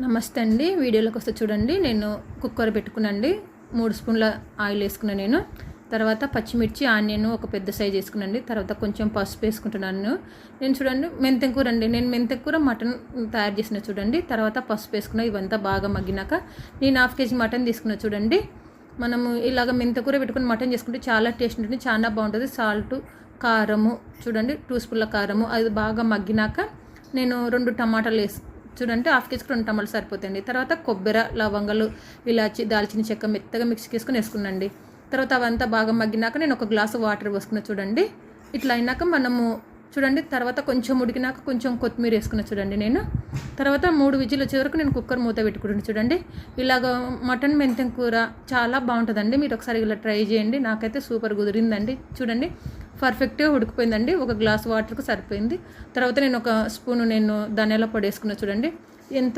నమస్తే అండి. వీడియోలోకి వస్తే చూడండి, నేను కుక్కర్ పెట్టుకున్నాండి. 3 స్పూన్ల ఆయిల్ వేసుకున్నాను. తర్వాత పచ్చిమిర్చి, ఆనియన్ ఒక పెద్ద సైజ్ వేసుకున్నాండి. తర్వాత కొంచెం పసుపు వేసుకుంటున్నాను. నేను చూడండి మెంతెం కూర అండి, నేను మెంతెం కూర మటన్ తయారు చేసిన చూడండి. తర్వాత పసుపు వేసుకున్నా. ఇవంతా బాగా మగ్గినాక నేను 1/2 kg మటన్ తీసుకున్నా చూడండి. మనము ఇలాగ మెంతెం కూర పెట్టుకుని మటన్ చేసుకుంటే చాలా టేస్ట్ ఉంటుంది, చాలా బాగుంటుంది. సాల్ట్, కారము చూడండి 2 స్పూన్ల కారము. అది బాగా మగ్గినాక నేను 2 టమాటాలు చూడండి 1/2 kg 2 టమాటాలు సరిపోతాయండి. తర్వాత కొబ్బరి, లవంగాలు, ఇలాచి, దాల్చిన చెక్క మెత్తగా మిక్సీకి వేసుకునండి. తర్వాత అవంతా బాగా మగ్గినాక నేను 1 గ్లాసు వాటర్ పోసుకున్నా చూడండి. ఇట్లా అయినాక మనము చూడండి తర్వాత కొంచెం ఉడికినాక కొంచెం కొత్తిమీర వేసుకున్నా చూడండి. నేను తర్వాత 3 విజిల్ వచ్చే వరకు నేను కుక్కర్ మూత పెట్టుకుంటాను చూడండి. ఇలాగ మటన్ మెంతెం కూర చాలా బాగుంటుందండి. మీరు ఒకసారి ఇలా ట్రై చేయండి. నాకైతే సూపర్ కుదిరిందండి. చూడండి పర్ఫెక్ట్గా ఉడికిపోయిందండి. 1 గ్లాస్ వాటర్కు సరిపోయింది. తర్వాత నేను 1 స్పూను ధనియాల పొడి వేసుకున్నా చూడండి. ఎంతో